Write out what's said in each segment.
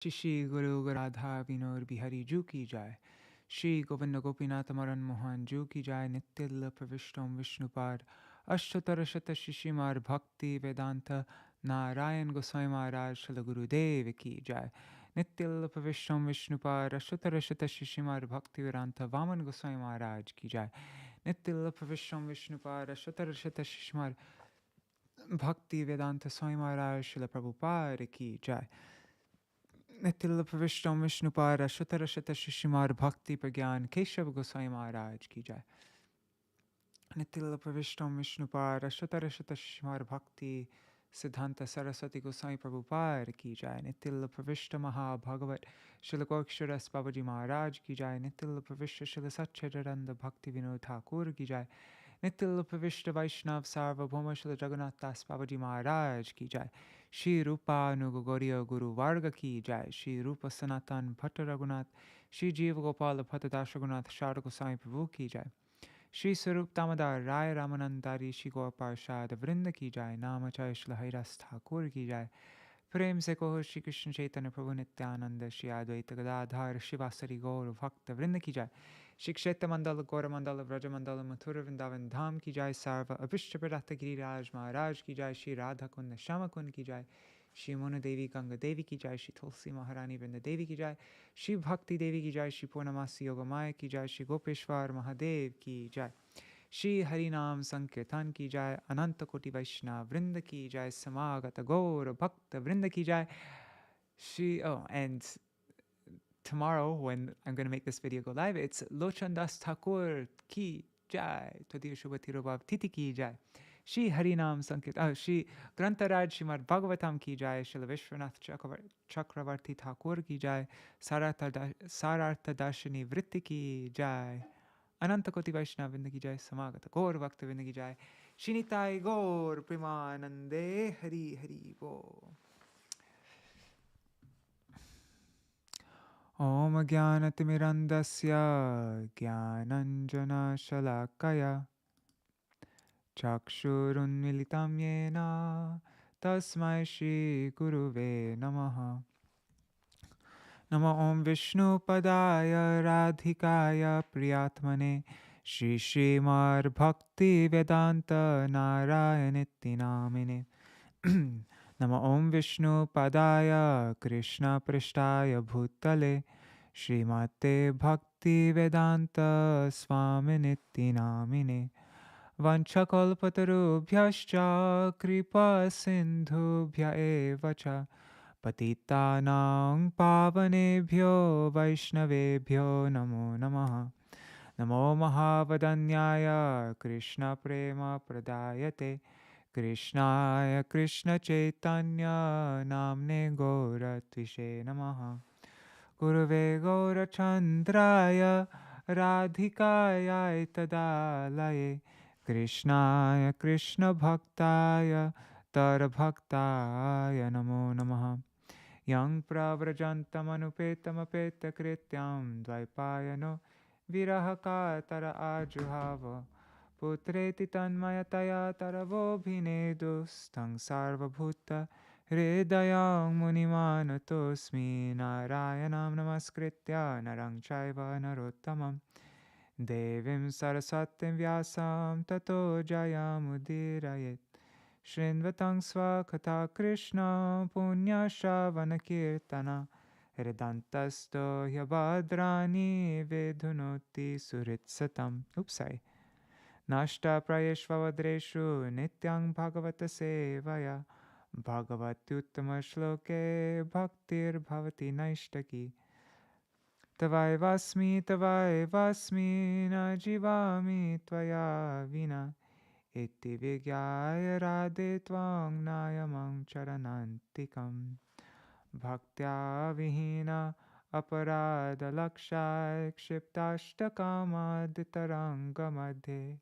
Shishi Guru Garadha Vinod Bihari Ju ki jai. Shri Govinda Gopinath Maran Mohan Ju ki jai. Nityalla Pravishtam Vishnupad Ashtatarashata Shishimar Bhakti Vedanta Narayan Goswami Maharaj Srila Gurudev ki jai. Nityalla Pravishtam Vishnupad Ashtatarashata Shishimar Bhakti Vedanta Vaman Goswami Maharaj ki jai. Nityalla Pravishtam Vishnupad Ashtatarashata Shishimar Bhakti Vedanta Swami Maharaj Srila Prabhupada ki jai. Nityalla Pravishtam Vishnupad Ashtatarashata Shishimar Bhakti Pragyan Keshav Goswami Maharaj ki jai. Nityalla Pravishtam Vishnupad Ashtatarashata Shishimar Bhakti Siddhanta Saraswati Goswami Prabhupada ki jai. Nityalla Pravishta Maha Bhagavat Srila Gorksharas Babaji Maharaj ki jai. Nityalla Pravishta Srila Satchidananda Bhakti Vinod Ṭhākura ki jai. Nityalla Pravishta Vaishnav Sarvabhauma Srila Jagannath Das Babaji Maharaj ki jai. Shri Rupa Nugogoriya Guru Varga ki jai. Shri Rupa Sanatan Bhatta Raghunath Shri Jiva Gopala Bhatta Das Raghunath Sharda Goswami Prabhu ki jai. Shri Sarup Damodar Rai Ramanandari Shri Gaur Parshad Vrinda ki jai. Namachay Shri Hairas Ṭhākura ki jai. Prem se koho Shri Krishna Chaitanya Prabhu Nityananda Shri Advaita Gadadhar Shivasari Gaur Bhakta Vrinda ki jai. Shri Kshetra Mandala Gaura Mandala Vraja Mandala Mathura Vrindavan Dham ki jai. Sarva Abhishta Pradata Giriraj Maharaj ki jai. Shri Radha Kund Shama Kund ki jai. Shri Mona Devi Ganga Devi ki jai. Shri Tulsi Maharani Vrinda Devi ki jai. Shri Bhakti Devi ki jai. Shri Purnamasi Yogamaya ki jai. Shri Gopeshwar Mahadev ki jai. Shri Harinam Sankirtan ki jai. Ananta Koti Vaishnava Vrinda ki jai. Samagata Gaura Bhakta Vrinda ki jai. And tomorrow when I'm going to make this video go live, it's Lochan Das Ṭhākura ki jai. Tadira Shubhati Rubhav Titi ki jai. Shri Harinam Sankirtan, Shri Grantaraj Śrīmad-Bhāgavatam ki jai. Shri Viśvanātha Cakravartī Ṭhākura ki jai. Sārārtha-darśinī vritti ki jai. Ananta Koti Vaishnava Vrinda ki jai. Samagata Gaur Bhakta Vrinda ki jai. Shri Nitai Gaur Premanande Hari Hari Bo. Om Jnanatimirandasya Jnananjana Shalakaya Chakshurunmilitam Yena Tasmai Shri Guruve Namaha. Namo Om Vishnu Padaya Radhikaya Priyatmane Shri Śrīmad Bhakti Vedanta Narayanitti Namine. Namo Om Vishnu Padaya Krishna Prishtaya Bhutale Śrīmate Bhakti Vedanta Swaminitti Namine. Vanchakalpatarubhyascha Kripa Sindhubhya Eva Cha Patitanang Pavanebhyo Vaishnavebhyo Namo Namaha. Namo Mahavadanyaya Krishna Prema Pradayate Krishnaya Krishna Chaitanya Namne Gaura Tvishe Namaha. Gurave Gaura Chandraya Radhikaya Tadalaye Krishnaya Krishna Bhaktaya Tara Bhaktaya Namo Namaha. Yang Pravrajantam Anupetam Apeta Krityam Dvaipayano Virahaka Tara Ajuhava Putreti Tanmayataya Taravobhinedus Tang Sarvabhuta Hridayam Munimanatosmi Narayanam Namaskritya Narang Chaiva Narottamam Devim Saraswatim Vyasam Tato Jayamudirayet Shrinvatang Svakata Krishna Punya Shravana Kirtana Hridantasto Hyabadrani Vedhunoti Suritsatam. Sorry. Nashta Prayeshvavadreshu Nityang Bhagavata Sevaya Bhagavatyuttama Shloke Bhaktir Bhavati Naishtaki Tavai Vasmi Na Jivami Tvaya Vina Iti Vigyaya Radhe Tvang Nayamang Charanantikam Bhaktya Vihina Aparada Lakshaya Kshiptastakama Ditaranga Madhe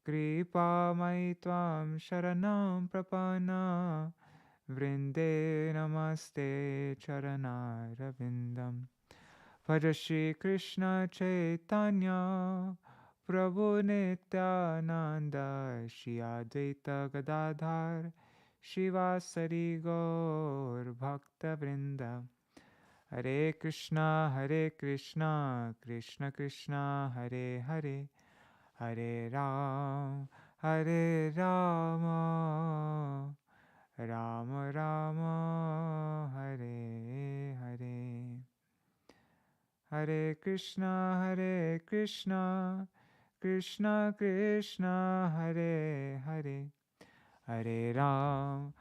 Kripa Maitvam Sharanam Prapana Vrinde Namaste Charana Ravindam. Bhaja Shri Krishna Chaitanya Prabhu Nityananda Shri Advaita Gadadhar Shivasari Gaur Bhakta Vrinda Hare Krishna, Krishna Krishna, Hare Hare, Hare Rama, Rama Rama, Hare Hare. Hare Krishna, Krishna Krishna, Hare Hare, Hare Rama,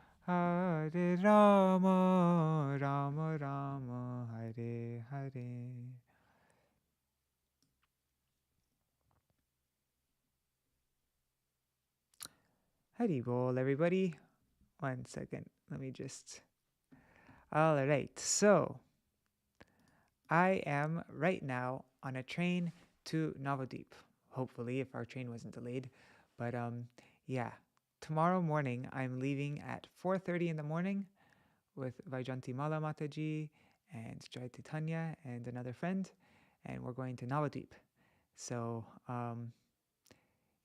Rama Rama, Hare Hare. Hari bol, everybody. 1 second. Let me just. All right. So, I am right now on a train to Navadvip. Hopefully, if our train wasn't delayed. But yeah, tomorrow morning I'm leaving at 4:30 in the morning with Vaijanti Mala Mataji and Joy Titanya and another friend, and we're going to Navadvip. So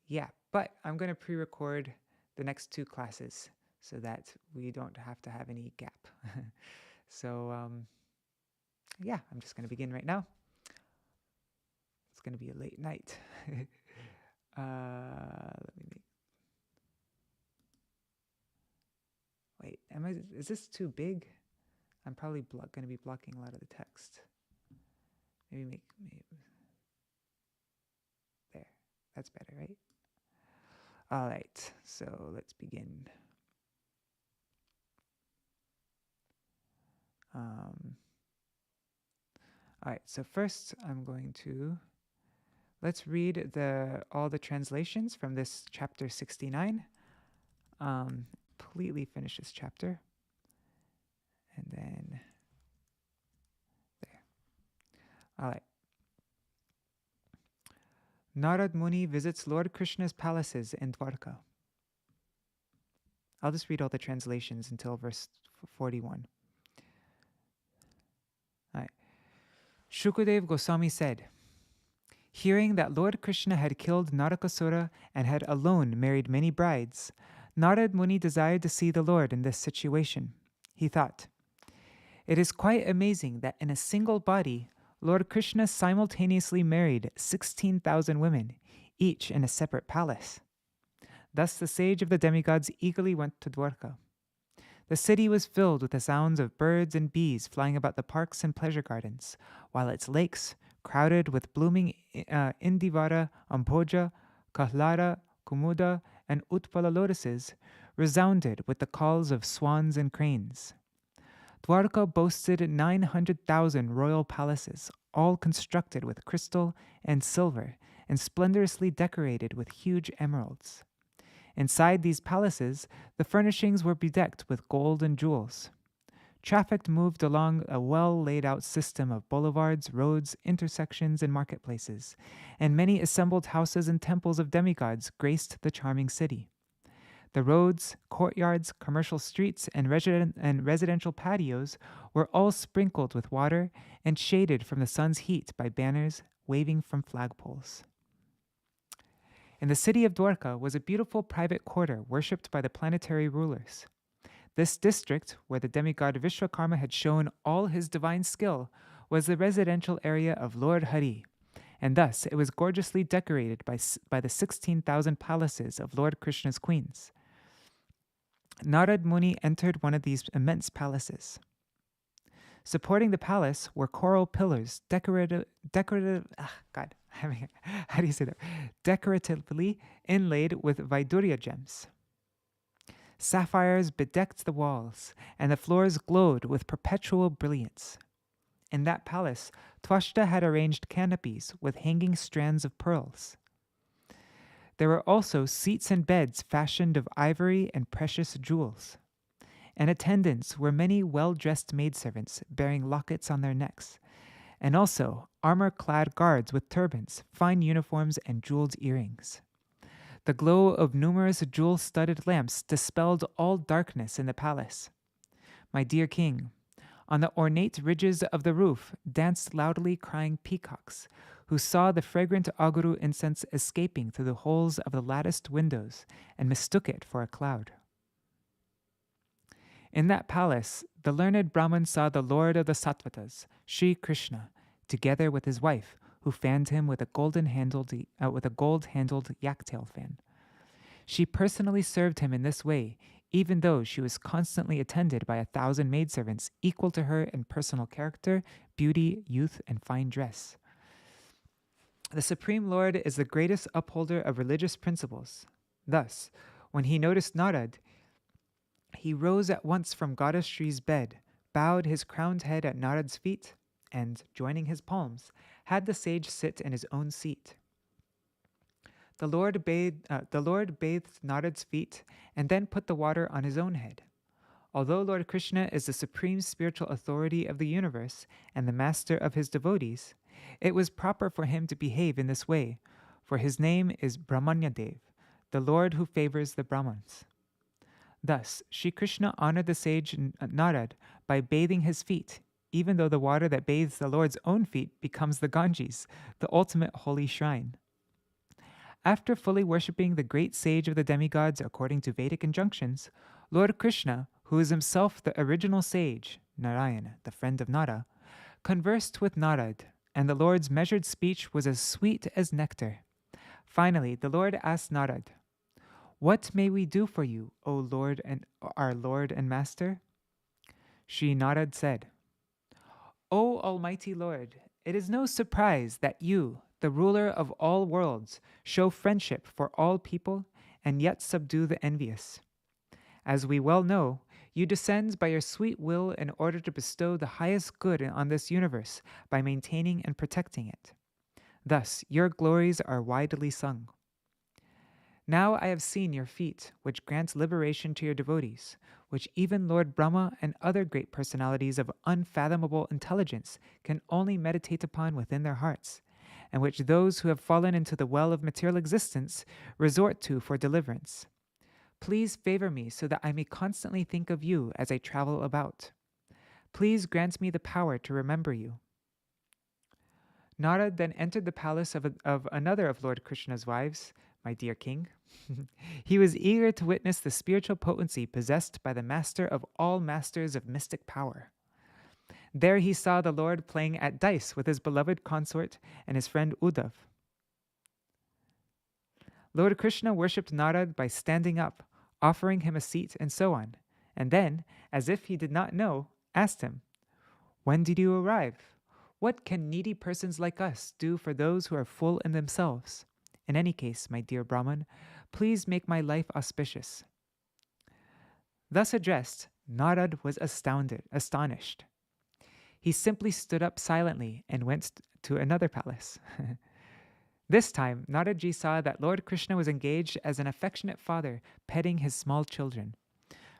yeah, but I'm going to pre-record the next 2 classes so that we don't have to have any gap. So yeah, I'm just going to begin right now. It's going to be a late night. Let me wait. Is this too big? I'm probably going to be blocking a lot of the text. Maybe there. That's better, right? All right. So let's begin. All right. So first, I'm going to. Let's read all the translations from this chapter 69. Completely finish this chapter. And then there. All right. Narad Muni visits Lord Krishna's palaces in Dwarka. I'll just read all the translations until verse 41. All right. Shukadev Goswami said, hearing that Lord Krishna had killed Narakasura and had alone married many brides, Narad Muni desired to see the Lord in this situation. He thought, it is quite amazing that in a single body, Lord Krishna simultaneously married 16,000 women, each in a separate palace. Thus the sage of the demigods eagerly went to Dwarka. The city was filled with the sounds of birds and bees flying about the parks and pleasure gardens, while its lakes, crowded with blooming Indivara, Amboja, Kahlara, Kumuda, and Utpala lotuses, resounded with the calls of swans and cranes. Dwarka boasted 900,000 royal palaces, all constructed with crystal and silver and splendorously decorated with huge emeralds. Inside these palaces, the furnishings were bedecked with gold and jewels. Traffic moved along a well-laid-out system of boulevards, roads, intersections, and marketplaces, and many assembled houses and temples of demigods graced the charming city. The roads, courtyards, commercial streets, and residential patios were all sprinkled with water and shaded from the sun's heat by banners waving from flagpoles. In the city of Dwarka was a beautiful private quarter worshipped by the planetary rulers. This district, where the demigod Vishwakarma had shown all his divine skill, was the residential area of Lord Hari, and thus it was gorgeously decorated by the 16,000 palaces of Lord Krishna's queens. Narad Muni entered one of these immense palaces. Supporting the palace were coral pillars decoratively inlaid with Vaidurya gems. Sapphires bedecked the walls, and the floors glowed with perpetual brilliance. In that palace, Twashta had arranged canopies with hanging strands of pearls. There were also seats and beds fashioned of ivory and precious jewels. In attendance were many well-dressed maidservants bearing lockets on their necks, and also armor-clad guards with turbans, fine uniforms, and jeweled earrings. The glow of numerous jewel-studded lamps dispelled all darkness in the palace. My dear king, on the ornate ridges of the roof danced loudly crying peacocks, who saw the fragrant aguru incense escaping through the holes of the latticed windows and mistook it for a cloud. In that palace, the learned Brahman saw the Lord of the Sattvatas, Sri Krishna, together with his wife, who fanned him with a gold-handled yak-tail fan. She personally served him in this way, even though she was constantly attended by 1,000 maidservants equal to her in personal character, beauty, youth, and fine dress. The Supreme Lord is the greatest upholder of religious principles. Thus, when he noticed Narad, he rose at once from Goddess Shri's bed, bowed his crowned head at Narad's feet, and, joining his palms, had the sage sit in his own seat. The Lord bathed Narad's feet and then put the water on his own head. Although Lord Krishna is the supreme spiritual authority of the universe and the master of his devotees, it was proper for him to behave in this way, for his name is Brahmanyadev, the Lord who favors the Brahmans. Thus, Sri Krishna honored the sage Narad by bathing his feet, even though the water that bathes the Lord's own feet becomes the Ganges, the ultimate holy shrine. After fully worshipping the great sage of the demigods according to Vedic injunctions, Lord Krishna, who is himself the original sage, Narayana, the friend of Nara, conversed with Narad, and the Lord's measured speech was as sweet as nectar. Finally, the Lord asked Narad, "What may we do for you, O Lord and our Lord and Master?" Shri Narad said, "O Almighty Lord, it is no surprise that you, the ruler of all worlds, show friendship for all people and yet subdue the envious. As we well know, you descend by your sweet will in order to bestow the highest good on this universe by maintaining and protecting it. Thus, your glories are widely sung. Now I have seen your feet, which grants liberation to your devotees, which even Lord Brahma and other great personalities of unfathomable intelligence can only meditate upon within their hearts, and which those who have fallen into the well of material existence resort to for deliverance. Please favor me so that I may constantly think of you as I travel about. Please grant me the power to remember you." Narad then entered the palace of another of Lord Krishna's wives, my dear king. He was eager to witness the spiritual potency possessed by the master of all masters of mystic power. There he saw the Lord playing at dice with his beloved consort and his friend Uddhav. Lord Krishna worshipped Narad by standing up, offering him a seat, and so on, and then, as if he did not know, asked him, "When did you arrive? What can needy persons like us do for those who are full in themselves? In any case, my dear Brahman, please make my life auspicious." Thus addressed, Narad was astonished. He simply stood up silently and went to another palace. This time, Naradji saw that Lord Krishna was engaged as an affectionate father petting his small children.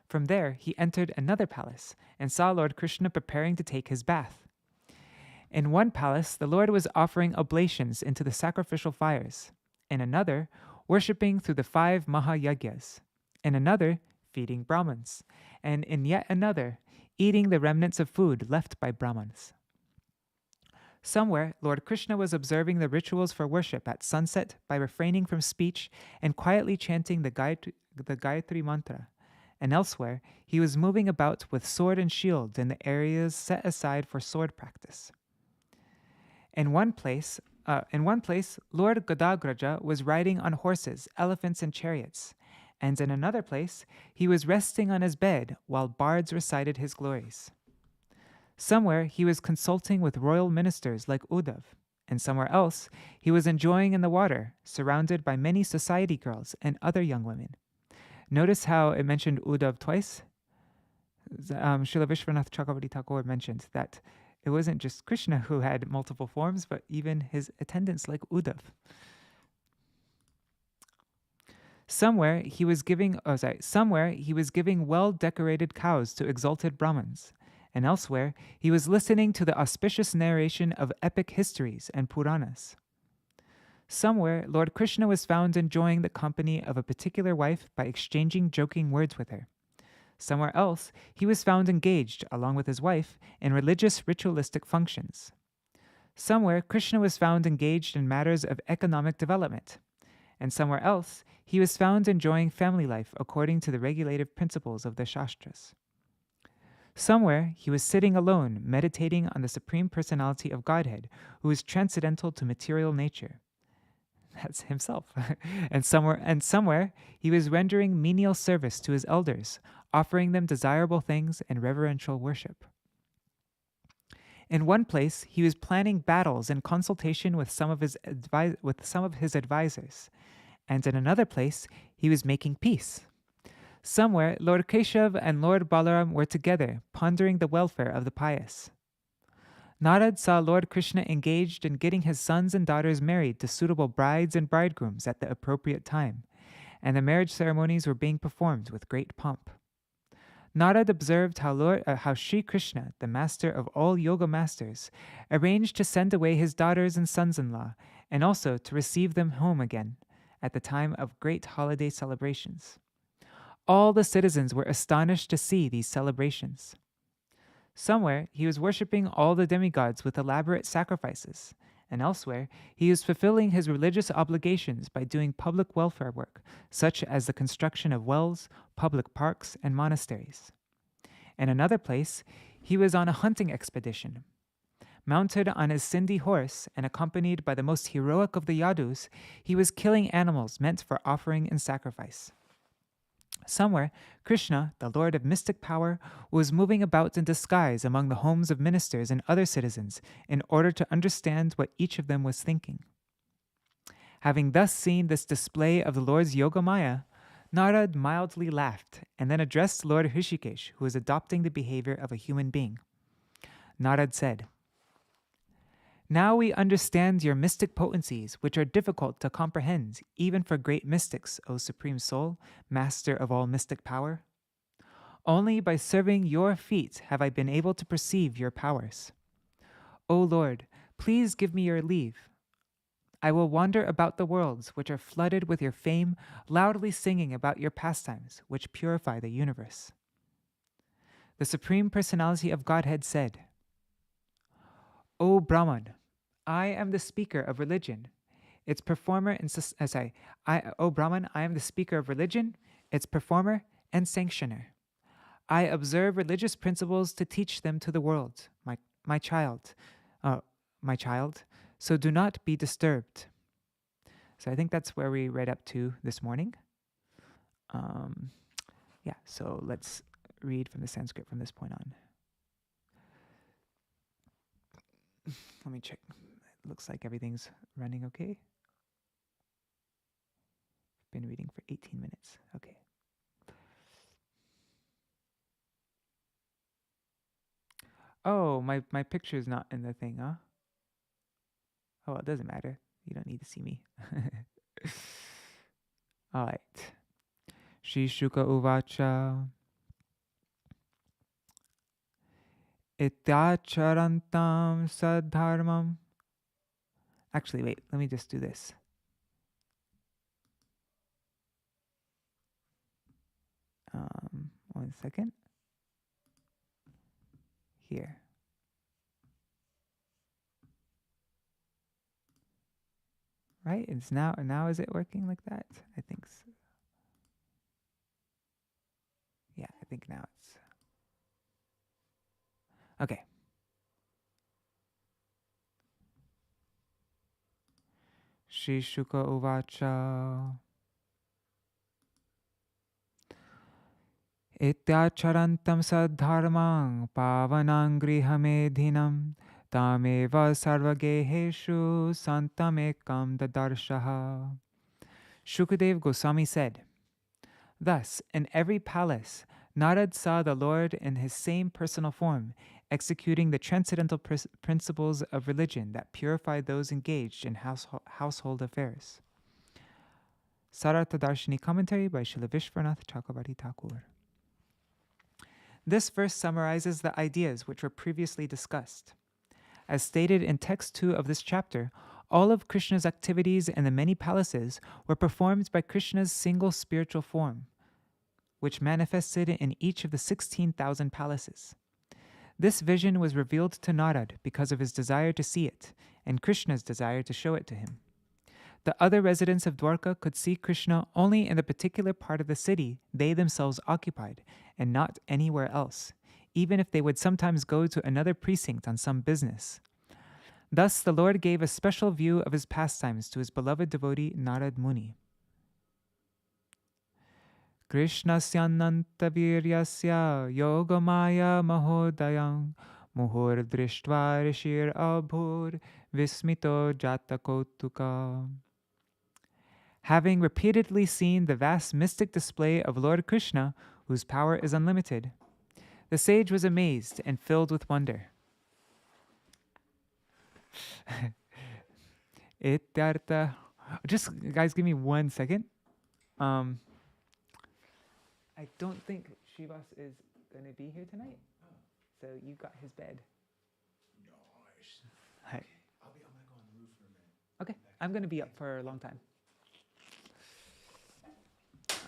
From there, he entered another palace and saw Lord Krishna preparing to take his bath. In one palace, the Lord was offering oblations into the sacrificial fires. In another, worshipping through the 5 Mahayagyas. In another, feeding Brahmins. And in yet another, eating the remnants of food left by Brahmins. Somewhere, Lord Krishna was observing the rituals for worship at sunset by refraining from speech and quietly chanting the Gayatri mantra. And elsewhere, he was moving about with sword and shield in the areas set aside for sword practice. In one place, Lord Gadagraja was riding on horses, elephants, and chariots. And in another place, he was resting on his bed while bards recited his glories. Somewhere, he was consulting with royal ministers like Uddhav, and somewhere else, he was enjoying in the water, surrounded by many society girls and other young women. Notice how it mentioned Uddhav twice? Śrīla Viśvanātha Cakravartī Ṭhākura mentioned that it wasn't just Krishna who had multiple forms, but even his attendants like Uddhav. Somewhere he was giving well-decorated cows to exalted Brahmins, and elsewhere he was listening to the auspicious narration of epic histories and Puranas. Somewhere Lord Krishna was found enjoying the company of a particular wife by exchanging joking words with her. Somewhere else he was found engaged, along with his wife, in religious ritualistic functions. Somewhere Krishna was found engaged in matters of economic development, and somewhere else he was found enjoying family life according to the regulative principles of the Shastras. Somewhere, he was sitting alone, meditating on the Supreme Personality of Godhead, who is transcendental to material nature. That's himself. and somewhere, he was rendering menial service to his elders, offering them desirable things and reverential worship. In one place, he was planning battles in consultation with some of his advisors, and in another place, he was making peace. Somewhere, Lord Keshav and Lord Balaram were together, pondering the welfare of the pious. Narad saw Lord Krishna engaged in getting his sons and daughters married to suitable brides and bridegrooms at the appropriate time, and the marriage ceremonies were being performed with great pomp. Narad observed how Sri Krishna, the master of all yoga masters, arranged to send away his daughters and sons-in-law, and also to receive them home again at the time of great holiday celebrations. All the citizens were astonished to see these celebrations. Somewhere, he was worshipping all the demigods with elaborate sacrifices, and elsewhere, he was fulfilling his religious obligations by doing public welfare work, such as the construction of wells, public parks, and monasteries. In another place, he was on a hunting expedition. Mounted on his Sindhi horse and accompanied by the most heroic of the Yadus, he was killing animals meant for offering and sacrifice. Somewhere, Krishna, the Lord of mystic power, was moving about in disguise among the homes of ministers and other citizens in order to understand what each of them was thinking. Having thus seen this display of the Lord's Yogamaya, Narad mildly laughed and then addressed Lord Hrishikesh, who was adopting the behavior of a human being. Narad said, "Now we understand your mystic potencies, which are difficult to comprehend, even for great mystics, O Supreme Soul, Master of all mystic power. Only by serving your feet have I been able to perceive your powers. O Lord, please give me your leave. I will wander about the worlds, which are flooded with your fame, loudly singing about your pastimes, which purify the universe." The Supreme Personality of Godhead said, "O Brahman, I am the speaker of religion, its performer and O Brahman, I am the speaker of religion, its performer and sanctioner. I observe religious principles to teach them to the world, my child, so do not be disturbed." So I think that's where we read up to this morning. So let's read from the Sanskrit from this point on. Let me check. It looks like everything's running okay. Been reading for 18 minutes. Okay. Oh, my picture's not in the thing, huh? Oh, it doesn't matter. You don't need to see me. All right. Shri Shuka Uvacha Ityacharantam Sadharmam. Actually, wait, let me just do this. One second. Here. Right? It's now is it working like that? I think so. Yeah, I think now it's okay. Shri Shuka Uvacha Ityacharantam Sadharmang Pavanang Grihamedhinam Tameva Sarvageheshu Santamekam Dadarshaha. Shukadev Goswami said, "Thus, in every palace, Narad saw the Lord in his same personal form, executing the transcendental principles of religion that purify those engaged in household affairs." Sārārtha-darśinī commentary by Śrīla Viśvanātha Cakravartī Ṭhākura. This verse summarizes the ideas which were previously discussed. As stated in text 2 of this chapter, all of Krishna's activities in the many palaces were performed by Krishna's single spiritual form, which manifested in each of the 16,000 palaces. This vision was revealed to Narad because of his desire to see it, and Krishna's desire to show it to him. The other residents of Dwarka could see Krishna only in the particular part of the city they themselves occupied, and not anywhere else, even if they would sometimes go to another precinct on some business. Thus, the Lord gave a special view of his pastimes to his beloved devotee Narad Muni. Krishnasyananta viryasya yogamaya mahodayam muhur drishtva rishir abhur vismito jatakotuka. Having repeatedly seen the vast mystic display of Lord Krishna, whose power is unlimited, the sage was amazed and filled with wonder. Ityartha. Just, guys, give me 1 second. I don't think Shrivas is going to be here tonight. So you got his bed. Nice. Hi. I'm going to go on the roof for a minute. Okay, I'm going to be up for a long time.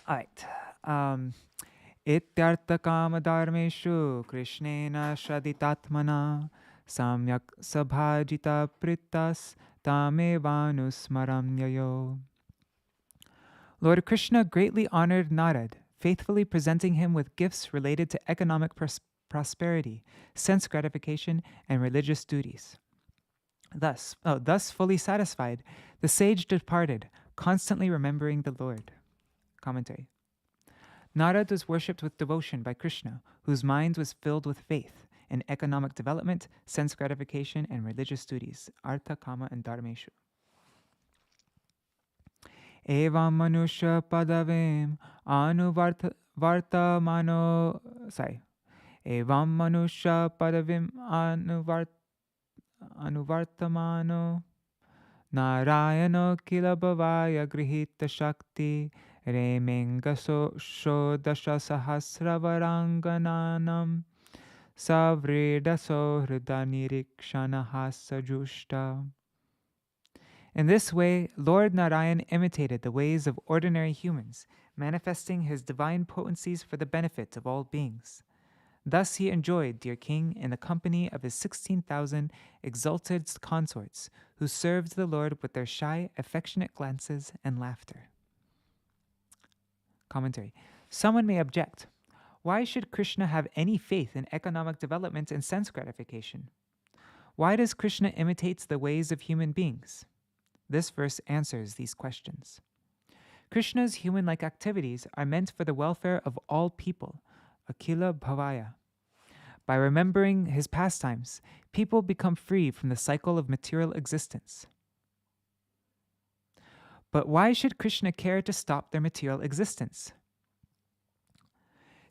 All right. Ityartha kama dharmeshu krishnena shaditatmana samyak sabhajita prittas tamevanusmaramyayo. Lord Krishna greatly honored Narad, faithfully presenting him with gifts related to economic prosperity, sense gratification, and religious duties. Thus fully satisfied, the sage departed, constantly remembering the Lord. Commentary. Narad was worshipped with devotion by Krishna, whose mind was filled with faith in economic development, sense gratification, and religious duties, artha, kama, and dharmeshu. Evam manusha padavim anuvartamano. Evam manusha padavim anuvartamano. Narayano kila bhavaya grihita shakti remengaso shodasha sahasravarangananam savredaso hridanirikshana sajushta. In this way, Lord Narayan imitated the ways of ordinary humans, manifesting his divine potencies for the benefit of all beings. Thus he enjoyed, dear king, in the company of his 16,000 exalted consorts, who served the Lord with their shy, affectionate glances and laughter. Commentary. Someone may object, why should Krishna have any faith in economic development and sense gratification? Why does Krishna imitate the ways of human beings? This verse answers these questions. Krishna's human-like activities are meant for the welfare of all people, akila bhavaya. By remembering his pastimes, people become free from the cycle of material existence. But why should Krishna care to stop their material existence?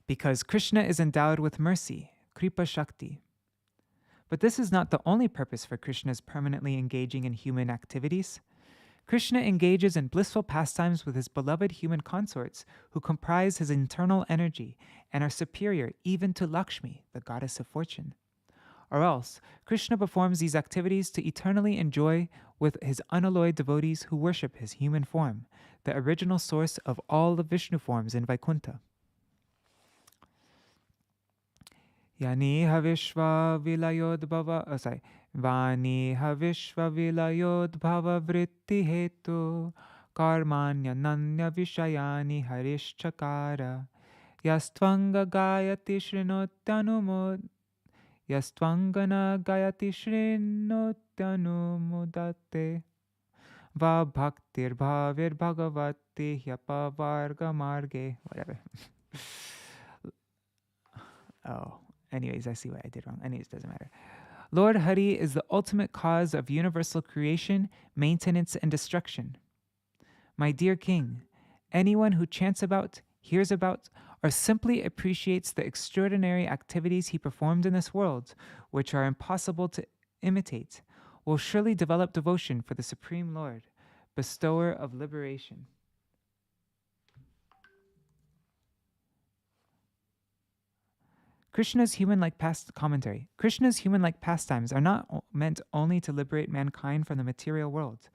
Because Krishna is endowed with mercy, kripa shakti. But this is not the only purpose for Krishna's permanently engaging in human activities. Krishna engages in blissful pastimes with his beloved human consorts who comprise his internal energy and are superior even to Lakshmi, the goddess of fortune. Or else, Krishna performs these activities to eternally enjoy with his unalloyed devotees who worship his human form, the original source of all the Vishnu forms in Vaikuntha. Yaniha Vishva Vilayodbhava Vaniha Vishva Vilayodbhava Vritti Hetu Karmanya Nanya Vishayani Harishchakara Yastvanga Gayati Shrinotyanumud Yastvangana Gayati Shrinotyanumudate Va Bhaktir Bhavir Bhagavati Hyapavarga Marge. Whatever. Oh. Anyways, I see what I did wrong. Anyways, doesn't matter. Lord Hari is the ultimate cause of universal creation, maintenance, and destruction. My dear king, anyone who chants about, hears about, or simply appreciates the extraordinary activities he performed in this world, which are impossible to imitate, will surely develop devotion for the Supreme Lord, bestower of liberation. Krishna's human-like pastimes are not meant only to liberate mankind from the material world,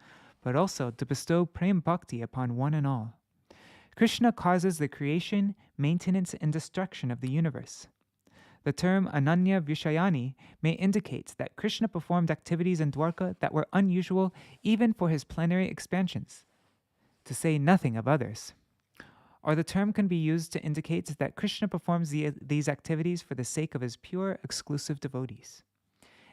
but also to bestow prem bhakti upon one and all. Krishna causes the creation, maintenance, and destruction of the universe. The term Ananya Vishayani may indicate that Krishna performed activities in Dwarka that were unusual even for his plenary expansions, to say nothing of others. or the term can be used to indicate that Krishna performs these activities for the sake of his pure, exclusive devotees.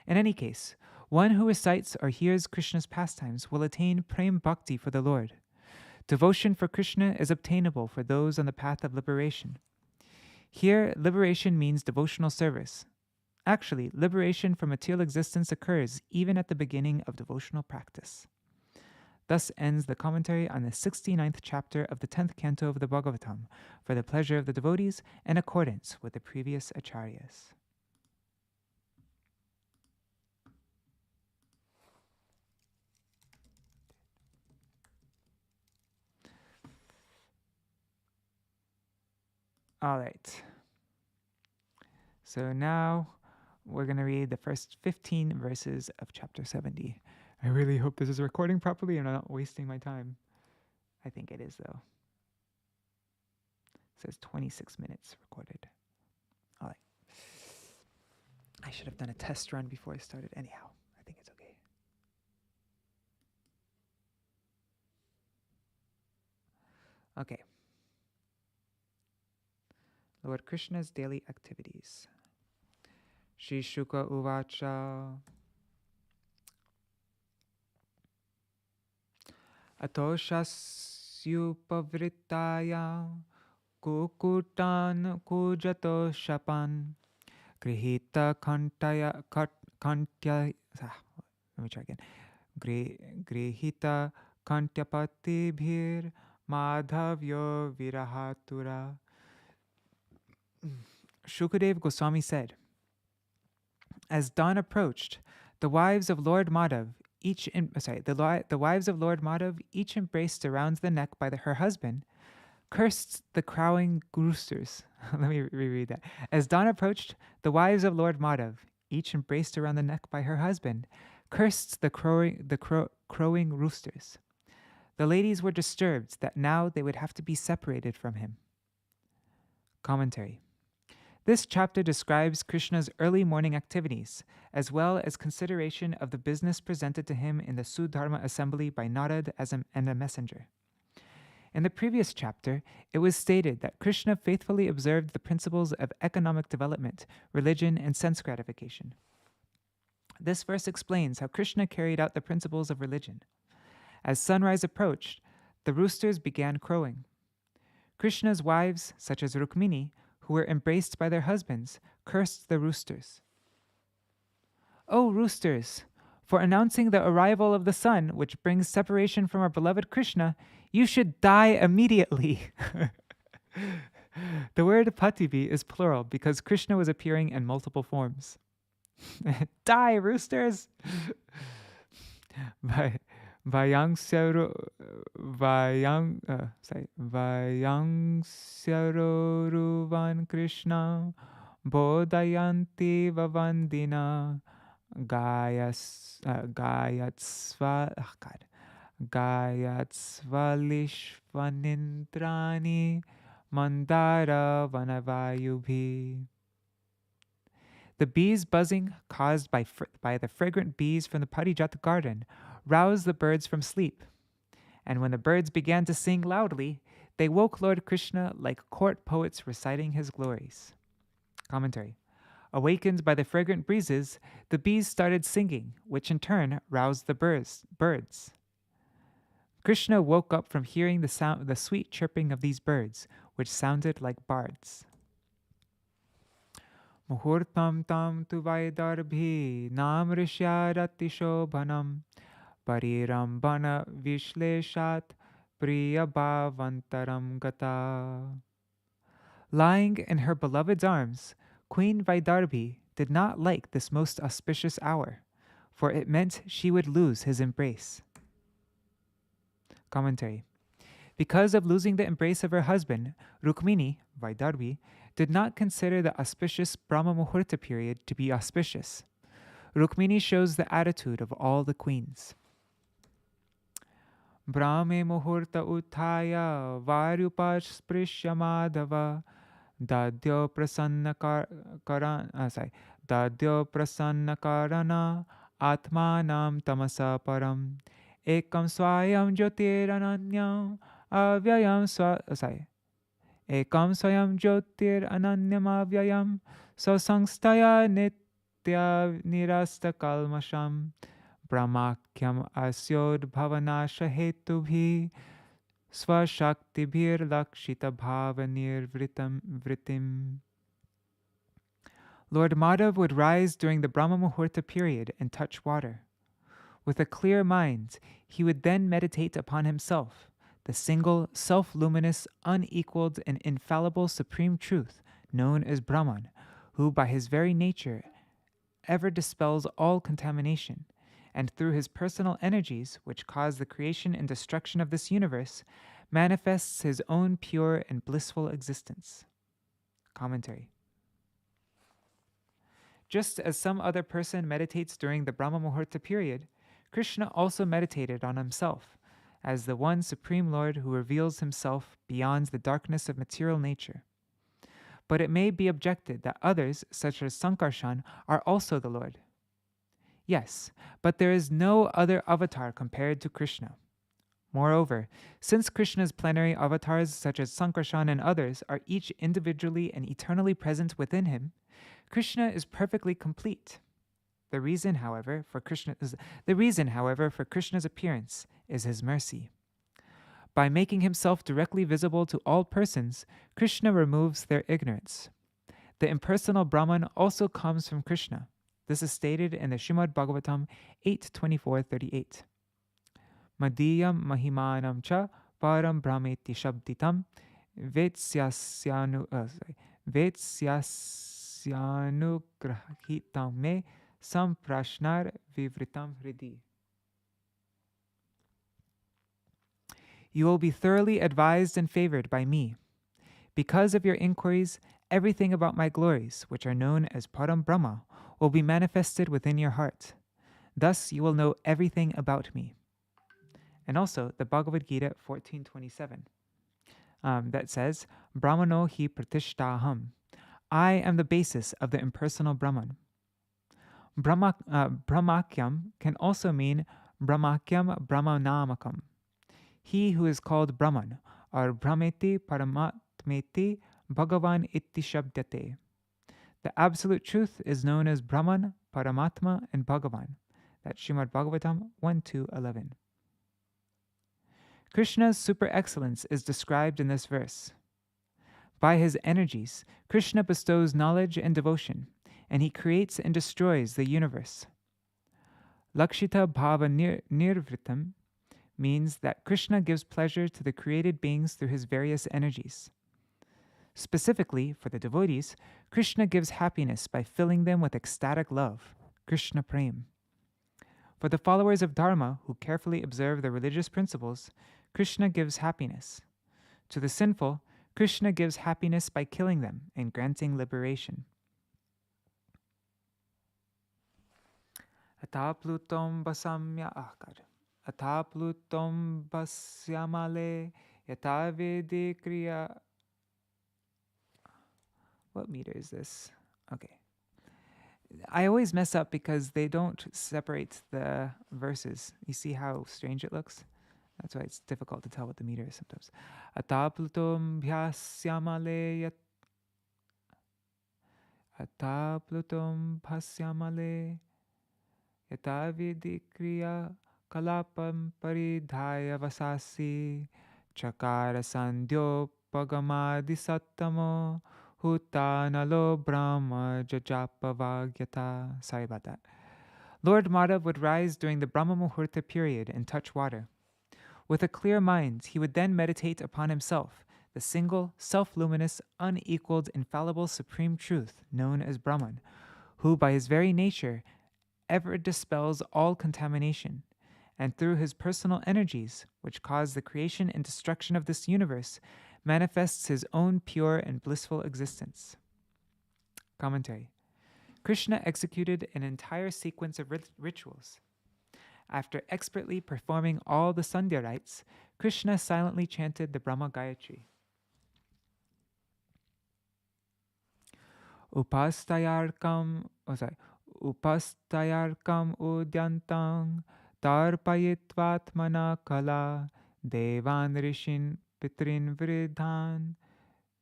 In any case, one who recites or hears Krishna's pastimes will attain prem bhakti for the Lord. Devotion for Krishna is obtainable for those on the path of liberation. Here, liberation means devotional service. Actually, liberation from material existence occurs even at the beginning of devotional practice. Thus ends the commentary on the 69th chapter of the 10th canto of the Bhagavatam for the pleasure of the devotees in accordance with the previous acharyas. All right. So now we're going to read the first 15 verses of chapter 70. I really hope this is recording properly and I'm not wasting my time. I think it is, though. It says 26 minutes recorded. All right. I should have done a test run before I started. Anyhow, I think it's okay. Okay. Lord Krishna's daily activities. Shri Shuka Uvacha. Atoshasupavrittaya kukutan kujato shapan grihita kantya let me try again. Grihita kantyapatibhir madhavyo virahatura. Shukadev Goswami said, as dawn approached, the wives of Lord Madhav the wives of Lord Madhav, each embraced around the neck by her husband, cursed the crowing roosters. Let me reread that. As dawn approached, the wives of Lord Madhav, each embraced around the neck by her husband, cursed the crowing roosters. The ladies were disturbed that now they would have to be separated from him. Commentary. This chapter describes Krishna's early morning activities, as well as consideration of the business presented to him in the Sudharma assembly by Narad and a messenger. In the previous chapter, it was stated that Krishna faithfully observed the principles of economic development, religion, and sense gratification. This verse explains how Krishna carried out the principles of religion. As sunrise approached, the roosters began crowing. Krishna's wives, such as Rukmini, who were embraced by their husbands, cursed the roosters. O roosters, for announcing the arrival of the sun, which brings separation from our beloved Krishna, you should die immediately. The word patibi is plural because Krishna was appearing in multiple forms. Die, roosters! Vayangsaroruvan Krishna Bodayanti Vavandina Gayatsvalishvanindrani Mandara Vanavayubhi. The bees buzzing caused by the fragrant bees from the Parijata garden roused the birds from sleep. And when the birds began to sing loudly, they woke Lord Krishna like court poets reciting his glories. Commentary. Awakened by the fragrant breezes, the bees started singing, which in turn roused the birds. Krishna woke up from hearing the sweet chirping of these birds, which sounded like bards. Muhurtam tam tu vaidarbhi nam rishyarati shobhanam parirambana vishleshat priya bhavantaram gata. Lying in her beloved's arms, Queen Vaidarbhi did not like this most auspicious hour, for it meant she would lose his embrace. Commentary. Because of losing the embrace of her husband, Rukmini, Vaidarbhi, did not consider the auspicious Brahma Muhurta period to be auspicious. Rukmini shows the attitude of all the queens. Brahme Muhurta Uthaya Varyupasprishya Madhava Dadyo Prasanna Karana Atmanam Tamasa Param Ekam Swayam Jyotirananyam Avyayam ekam swayam jyotir ananyam avyayam sasangstaya nitya nirasta kalmasham brahmakyam asyod bhavanasha hetubhi swashaktibhir lakshita bhavanir vritim. Lord Madhav would rise during the Brahma Muhurta period and touch water. With a clear mind, he would then meditate upon himself, the single, self-luminous, unequaled, and infallible supreme truth known as Brahman, who by his very nature ever dispels all contamination, and through his personal energies, which cause the creation and destruction of this universe, manifests his own pure and blissful existence. Commentary. Just as some other person meditates during the Brahma Muhurta period, Krishna also meditated on himself as the one Supreme Lord who reveals himself beyond the darkness of material nature. But it may be objected that others, such as Sankarshan, are also the Lord. Yes, but there is no other avatar compared to Krishna. Moreover, since Krishna's plenary avatars such as Sankarshan and others are each individually and eternally present within him, Krishna is perfectly complete. The reason, however, for Krishna's appearance is his mercy. By making himself directly visible to all persons, Krishna removes their ignorance. The impersonal Brahman also comes from Krishna. This is stated in the Śrīmad-Bhāgavatam 10.69.41. Madhyam mahimanam cha param brahmeti shabditam vetsyasyanugrahitam me samprashnar vivritam hridi. You will be thoroughly advised and favored by me. Because of your inquiries, everything about my glories, which are known as Param Brahma, will be manifested within your heart. Thus you will know everything about me. And also the Bhagavad Gita 14.27 that says, Brahmano hi pratishtaham. I am the basis of the impersonal Brahman. Brahmakyam can also mean Brahmakyam Brahmanamakam. He who is called Brahman, or Brahmeti Paramatmeti Bhagavan Itti Shabdyate. The absolute truth is known as Brahman, Paramatma, and Bhagavan. That's Śrīmad-Bhāgavatam 1.2.11. Krishna's super excellence is described in this verse. By his energies, Krishna bestows knowledge and devotion, and he creates and destroys the universe. Lakshita Bhava Nirvritam means that Krishna gives pleasure to the created beings through his various energies. Specifically, for the devotees, Krishna gives happiness by filling them with ecstatic love, Krishna Prem. For the followers of Dharma who carefully observe the religious principles, Krishna gives happiness. To the sinful, Krishna gives happiness by killing them and granting liberation. Ataplutom basamya akar. Ataplutom basyamale yatavedi kriya. What meter is this? Okay. I always mess up because they don't separate the verses. You see how strange it looks? That's why it's difficult to tell what the meter is sometimes. Ataplutom bhyasyamale Ataplutom bhasyamale yatavidi kriya kalapam paridhaya vasasi chakara sandhyo pagamadi sattamo hutanalo brahma jajapavagyata. Sorry about that. Lord Madhav would rise during the Brahma Muhurta period and touch water. With a clear mind, he would then meditate upon himself, the single, self-luminous, unequaled, infallible supreme truth known as Brahman, who by his very nature ever dispels all contamination, and through his personal energies, which cause the creation and destruction of this universe, manifests his own pure and blissful existence. Commentary. Krishna executed an entire sequence of rituals. After expertly performing all the Sandhya rites, Krishna silently chanted the Brahma Gayatri. Upastayarkam udyantang tarpayitvatmana kala devan rishin pitrin vridhan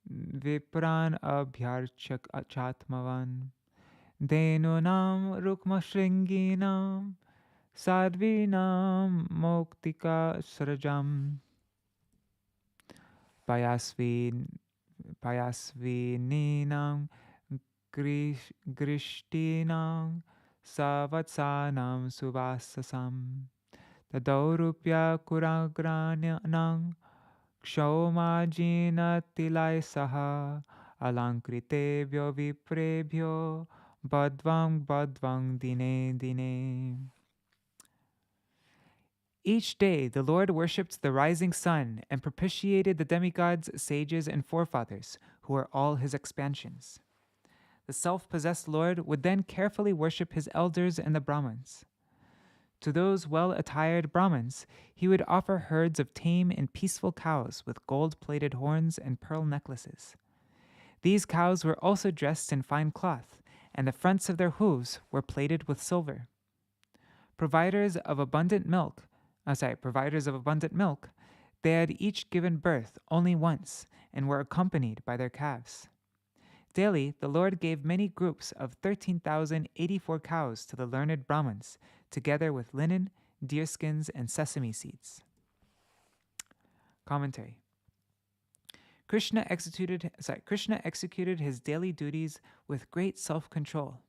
vipran abhyarchak achatmavan denunam rukma shringinam sadvinam moktika srajam payasvin payasvininam grishtinam savatsanam suvasasam tadaurupya kuragranyanam Kshaumajina tilai saha alankritebhyo viprebhyo badvang badvang dine dine. Each day the Lord worshipped the rising sun and propitiated the demigods, sages, and forefathers, who are all his expansions. The self-possessed Lord would then carefully worship his elders and the Brahmins. To those well-attired Brahmins, he would offer herds of tame and peaceful cows with gold-plated horns and pearl necklaces. These cows were also dressed in fine cloth, and the fronts of their hooves were plated with silver. Providers of abundant milk, they had each given birth only once and were accompanied by their calves. Daily, the Lord gave many groups of 13,084 cows to the learned Brahmins, together with linen, deerskins, and sesame seeds. Commentary. Krishna executed his daily duties with great self-control.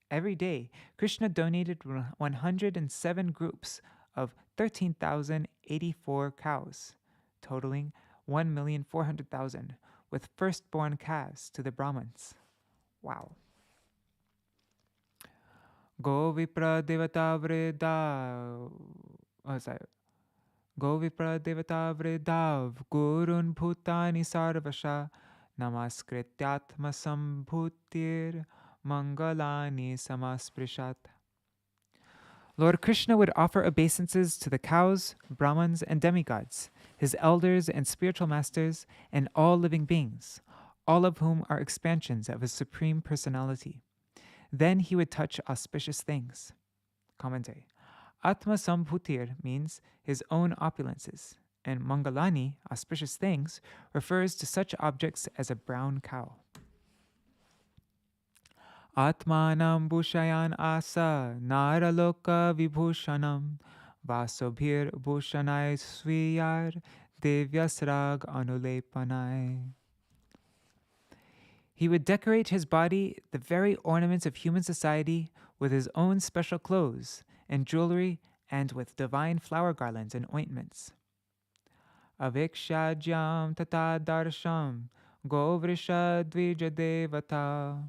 Every day, Krishna donated 107 groups of 13,084 cows, totaling 1,400,000, with firstborn calves to the Brahmins. Wow. Go Vipra Devata Vredav Gurun Bhutani Sarvasha Namaskrityatma Sambhutir Mangalani Samasprishat. Lord Krishna would offer obeisances to the cows, Brahmins, and demigods, his elders and spiritual masters, and all living beings, all of whom are expansions of his supreme personality. Then he would touch auspicious things. Commentary. Atma Sambhutir means his own opulences, and Mangalani, auspicious things, refers to such objects as a brown cow. Atmanam Bhushayan Asa Naraloka Vibhushanam Vasobhir Bhushanai Swiyar Devyasrag Anulepanai. He would decorate his body, the very ornaments of human society, with his own special clothes and jewelry, and with divine flower garlands and ointments. Avikshajyam tata darsham govrisha dvija devata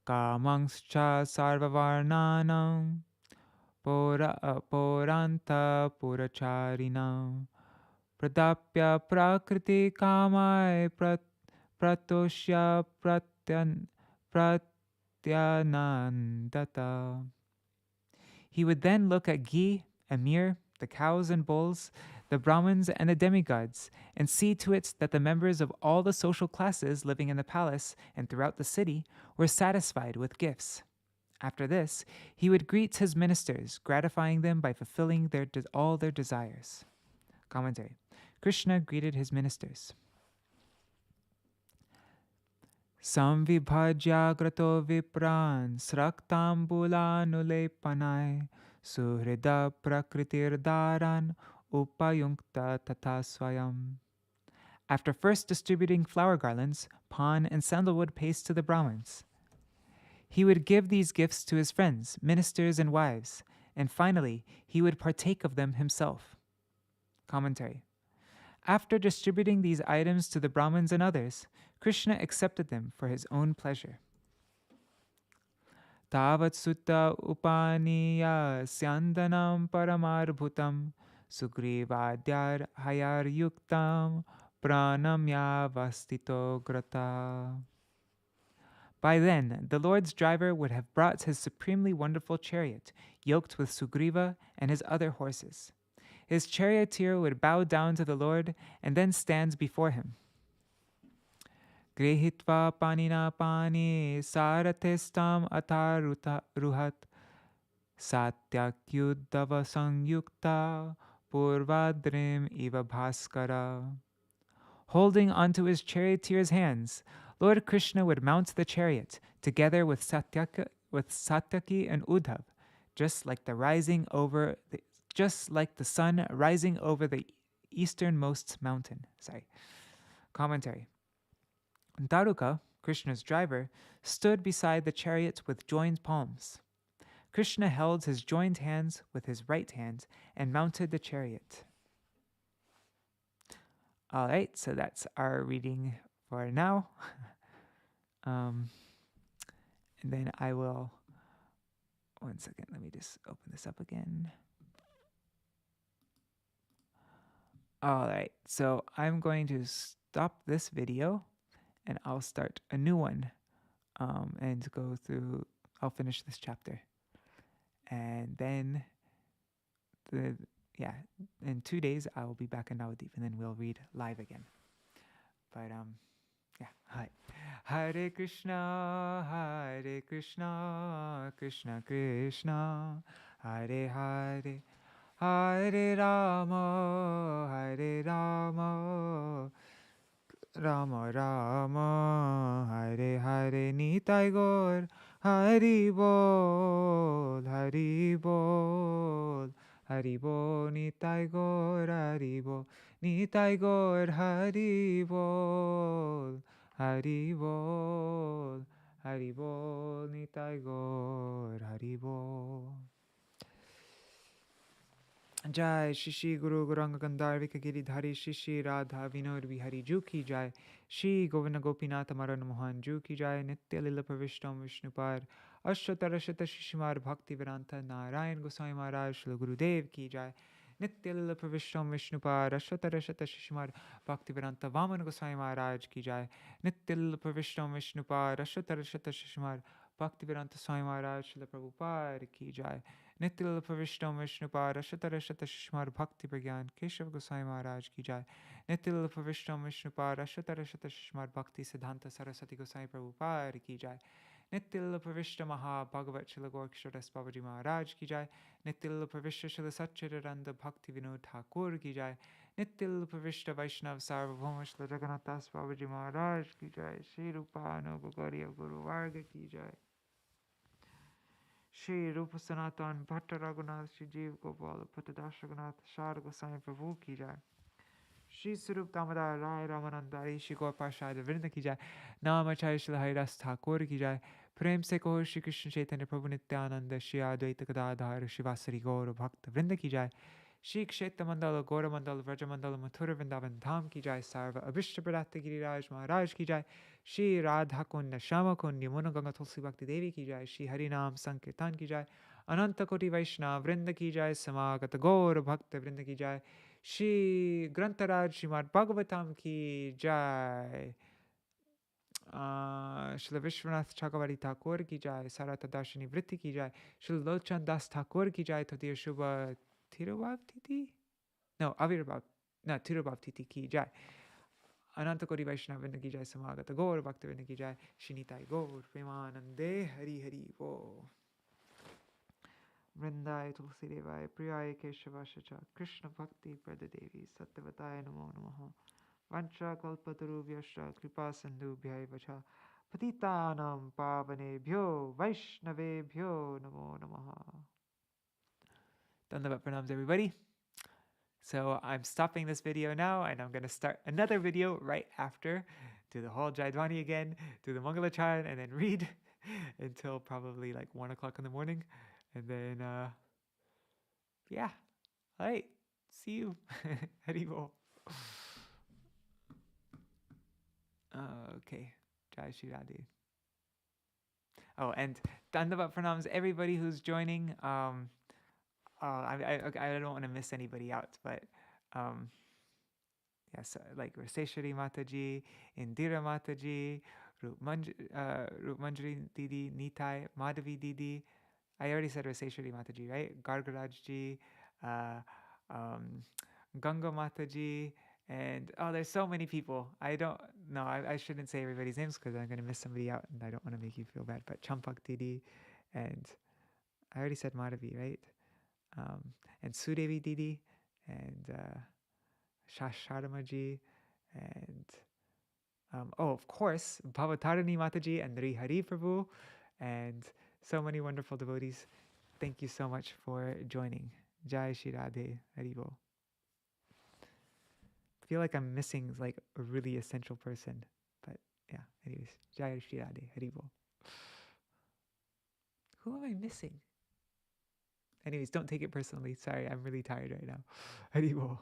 kamangscha sarvavarnanam poranta puracharinam pradapya prakriti kamai pratoshya pratyanandata. He would then look at ghee, amir, the cows and bulls, the Brahmins and the demigods, and see to it that the members of all the social classes living in the palace and throughout the city were satisfied with gifts. After this, he would greet his ministers, gratifying them by fulfilling all their desires. Commentary. Krishna greeted his ministers. Samvibhajyagrato vipran sraktambulanule suhrida prakritir daran upayunkta tata swayam. After first distributing flower garlands, pan, and sandalwood paste to the Brahmins, he would give these gifts to his friends, ministers, and wives, and finally he would partake of them himself. Commentary. After distributing these items to the Brahmins and others, Krishna accepted them for his own pleasure. Tavat sutta upaniya syandanam paramarbhutam sugrivadyar hayar yuktam pranamya vastito grata. By then, the Lord's driver would have brought his supremely wonderful chariot, yoked with Sugriva and his other horses. His charioteer would bow down to the Lord and then stand before him. Grehitva panina pani saratestam ataruhat satyakyuddava sangyukta purvadrim iva bhaskara. Holding onto his charioteer's hands, Lord Krishna would mount the chariot together with Satyaki and Uddhav, just like the sun rising over the easternmost mountain. Commentary. Ṭhākura, Krishna's driver, stood beside the chariot with joined palms. Krishna held his joined hands with his right hand and mounted the chariot. All right, so that's our reading for now. And then I will, one second, let me just open this up again. All right, so I'm going to stop this video and I'll start a new one and go through, I'll finish this chapter. And then, in 2 days, I will be back in Navadip and then we'll read live again. But, hi. Hare Krishna, Krishna Krishna, Hare Hare, Hare Rama, Rama Rama, Hare Hare, Nitai Gaur, Hari Bol, Hari Bol, Hari Bol, Nitai Gaur, Hari Bol, Nitai Gaur, Hari Bol, Hari Bol, Hari Bol, Nitai Gaur, Hari Bol. Jai Shri Guru Gauranga Gandhar Vikagiri Shri Radha Vinod Bihari Ju Ki Jai Shri Govinda Gopinatha Maran Mohan Ju Ki Jai Nitya Lila Pravishtam Vishnupar Ashtatarashata Shishimar Bhakti Vedanta Narayan Goswami Maharaj Shri Gurudev Ki Jai Nitya Lila Pravishtam Vishnupar Ashtatarashata Shishimar Bhakti Vedanta Vaman Goswami Maharaj Ki Jai Nitya Lila Pravishtam Vishnupar Ashtatarashata Shishimar Bhakti Vedanta Swami Maharaj Shri Prabhupada Ki Jai Nitil Pravishtam Vishnupar Ashatarashata Shishmar Bhakti Pragyan Keshav Goswami Maharaj Ki Jai Nitil Pravishtam Vishnupar Ashatarashata Shishmar Bhakti Siddhanta Saraswati Goswami Prabhupada Ki Jai Nitil Pravishta Maha Bhagavat Shila Gorksharas Babaji Maharaj Ki Jai Nitil Pravishta Shila Satchitaranda Bhakti Vinod Ṭhākura Ki Jai Nitil Pravishta Vaishnav Sarvabhauma Shila Jagannath Das Babaji Maharaj Ki Jai Shri Rupa Nogogari Guru Varga Ki Jai Shri Rupa Sanatan Bhatta Raghunath Shri Jeev Gopal Patadash Raghunath Shara Goswami Prabhu Ki Jai Shri Sarup Damodar Rai Ramanandari Shri Gaur Parshad Vrinda Ki Jai Namacharya Shri Haridas Ṭhākura Ki Jai Prem Se Kaho Shri Krishna Chaitanya Prabhu Nityananda Shri Advaita Gadadhar Shri Vasari Gaur Bhakta Vrinda Ki Jai Shri Kshetra Mandala Gaura Mandala Vraja Mandala Mathura Vrindavan Dham Ki Jai Sarva Abhishta Pradata Giriraj Maharaj Ki Jai Shri Radha Kunda Shama Kunda Yamuna Ganga Tulsi Bhakti Devi Ki Jai Shri Harinam Sankirtan Ki Jai Ananta Koti Vaishnava Vrinda Ki Jai Samagata Gaura Bhakta Vrinda Ki Jai Shri Grantaraj Śrīmad-Bhāgavatam Ki Jai Shri Viśvanātha Cakravartī Ṭhākura Ki Jai Sārārtha-darśinī Vritti Ki Jai Shri Lochan Das Ṭhākura Ki Jai Tadir Shubha Tirubhavtiti? No, Avirbhav. No, Tirubhavtiti Ki Jai Ananta Koti Vaishnava Vrinda Ki Jai Samagata Gaur Bhakta Vrinda Ki Jai Shri Nitai Gaur Premanande Hari Hari Bo Vrindai Tulsi Devai Priyai Keshavashacha Krishna Bhakti Pradadevi Satyavataya Namo Namaha Vancha Kalpatarubhyascha Kripa Sandubhyai Vacha Patitanam Pavanebhyo Vaishnavebhyo Namo Namaha. Dandavat pranams everybody. So I'm stopping this video now and I'm going to start another video right after. Do the whole Jaidwani again, do the Mangalacharan and then read until probably like 1 o'clock in the morning. And then, all right, see you. Haribol. Okay, Jai Shri Radhe. Oh, and Dandavat pranams everybody who's joining. I don't want to miss anybody out, but yes, like Raseshwari Mataji, Indira Mataji, Rup Manjari Didi, Nitai, Madhavi Didi. I already said Raseshwari Mataji, right? Gargarajji, Ganga Mataji, and there's so many people. I don't know. I shouldn't say everybody's names because I'm going to miss somebody out, and I don't want to make you feel bad. But Champak Didi, and I already said Madhavi, right? And Sudevi Didi, and Shasharamaji, And of course, Bhavatarani Mataji and Nri Hari Prabhu, and so many wonderful devotees. Thank you so much for joining. Jai Shri Radhe Haribol. I feel like I'm missing like a really essential person, but yeah. Anyways, Jai Shri Radhe Haribol. Who am I missing? Anyways, don't take it personally. Sorry, I'm really tired right now. Haribol.